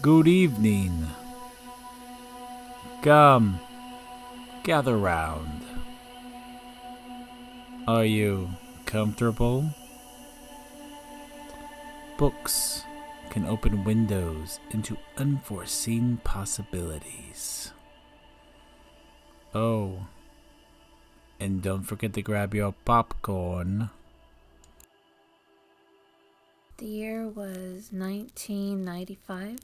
Good evening. Come, gather round. Are you comfortable? Books can open windows into unforeseen possibilities. Oh, and don't forget to grab your popcorn. The year was 1995,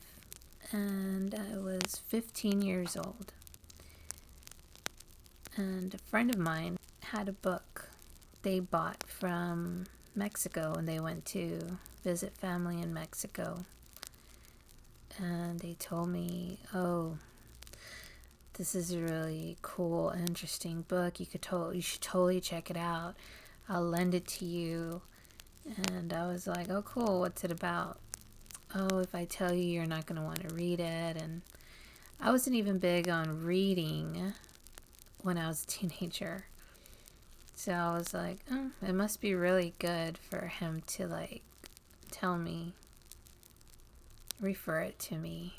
and I was 15 years old. And a friend of mine had a book they bought from Mexico, and they went to visit family in Mexico. And they told me, "Oh, this is a really cool, interesting book. You should totally check it out. I'll lend it to you." And I was like, "Oh, cool. What's it about?" "Oh, if I tell you, you're not going to want to read it." And I wasn't even big on reading when I was a teenager. So I was like, "Oh, it must be really good for him to tell me, refer it to me."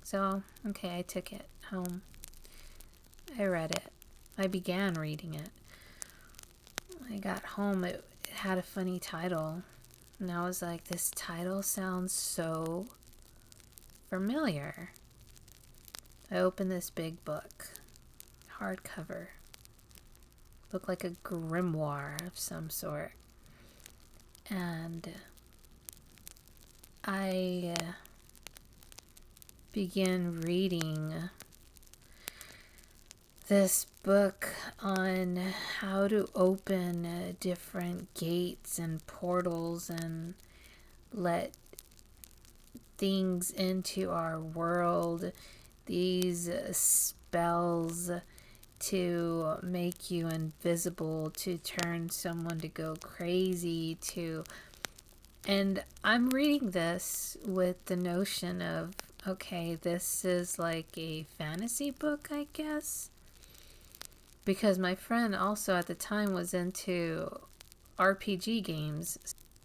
So, okay, I took it home. I read it. I began reading it. I got home, it had a funny title. And I was like, this title sounds so familiar. I opened this big book, hardcover. Looked like a grimoire of some sort. And I began reading this book on how to open different gates and portals and let things into our world, these spells to make you invisible, to turn someone to go crazy, and I'm reading this with the notion of, okay, this is like a fantasy book, I guess, because my friend also at the time was into RPG games.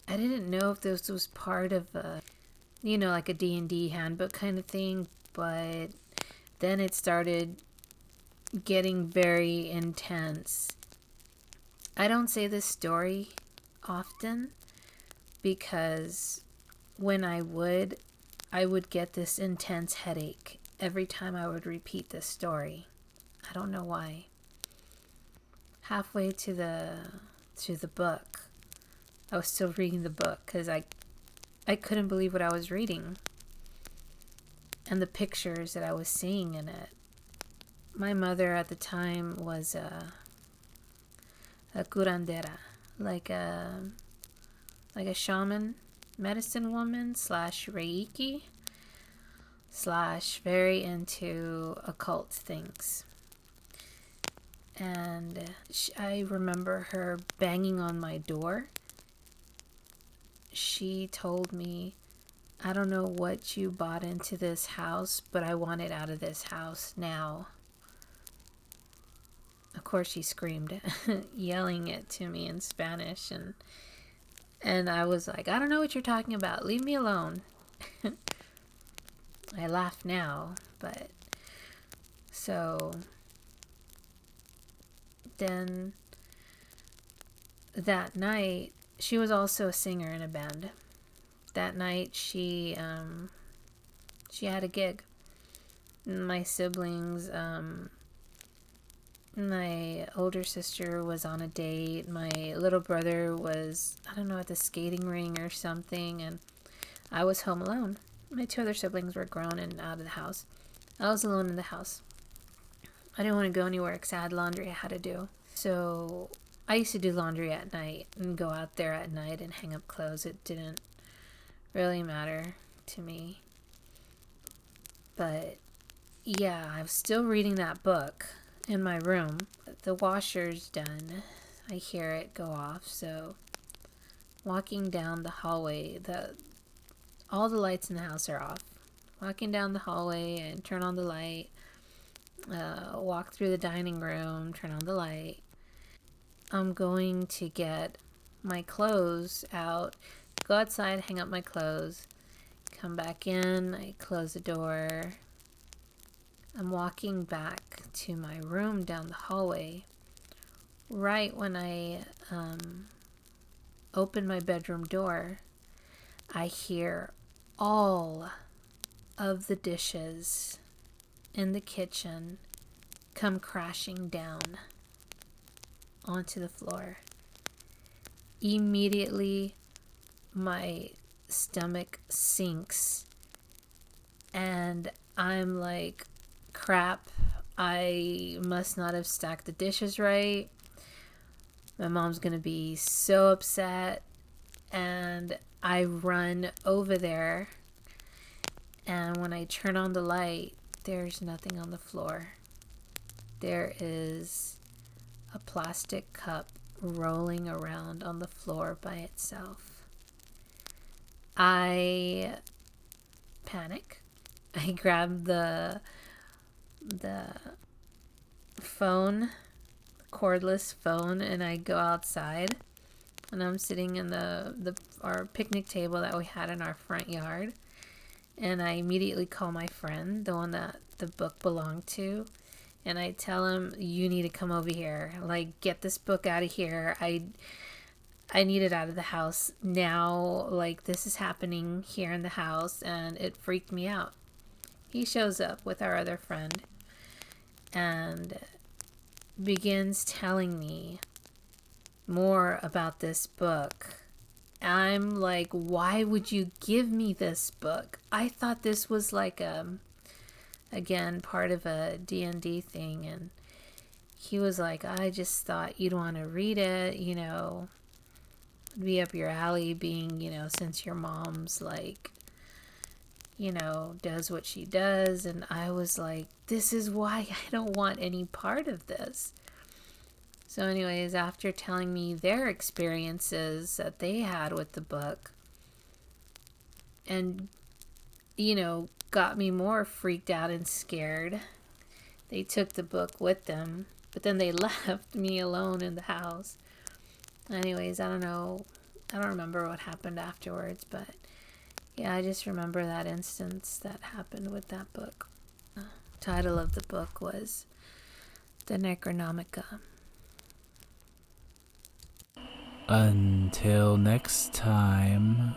I didn't know if this was part of like a D&D handbook kind of thing, but then it started getting very intense. I don't say this story often because when I would get this intense headache every time I would repeat this story. I don't know why. Halfway to the book, I was still reading the book because I couldn't believe what I was reading and the pictures that I was seeing in it. My mother at the time was a curandera, like a shaman, medicine woman slash Reiki slash very into occult things. And I remember her banging on my door. She told me, "I don't know what you bought into this house, but I want it out of this house now." Of course, she screamed, yelling it to me in Spanish, and I was like, "I don't know what you're talking about. Leave me alone." I laugh now, but so then that night, she was also a singer in a band. That night, she had a gig. My siblings, my older sister was on a date. My little brother was, I don't know, at the skating ring or something, and I was home alone. My two other siblings were grown and out of the house. I was alone in the house. I didn't want to go anywhere because I had laundry I had to do. So I used to do laundry at night and go out there at night and hang up clothes. It didn't really matter to me. But yeah, I was still reading that book in my room. The washer's done. I hear it go off. So walking down the hallway, all the lights in the house are off. Walking down the hallway and turn on the light. Walk through the dining room, turn on the light. I'm going to get my clothes out, go outside, hang up my clothes, Come back in, I close the door. I'm walking back to my room down the hallway. Right when I open my bedroom door, I hear all of the dishes in the kitchen come crashing down onto the floor. Immediately, my stomach sinks, and I'm like, crap, I must not have stacked the dishes right. My mom's gonna be so upset. And I run over there, and when I turn on the light, there's nothing on the floor. There is a plastic cup rolling around on the floor by itself. I panic. I grab the phone, cordless phone, and I go outside. And I'm sitting in our picnic table that we had in our front yard. And I immediately call my friend, the one that the book belonged to. And I tell him, you need to come over here. Like, get this book out of here. I need it out of the house now. Like, this is happening here in the house. And it freaked me out. He shows up with our other friend and begins telling me more about this book. I'm like, why would you give me this book? I thought this was like again, part of a D&D thing. And he was like, I just thought you'd want to read it, you know, be up your alley, being, you know, since your mom's like, you know, does what she does. And I was like, this is why I don't want any part of this. So anyways, after telling me their experiences that they had with the book, and, you know, got me more freaked out and scared, they took the book with them, but then they left me alone in the house. Anyways, I don't remember what happened afterwards, but yeah, I just remember that instance that happened with that book. Title of the book was The Necronomicon. Until next time.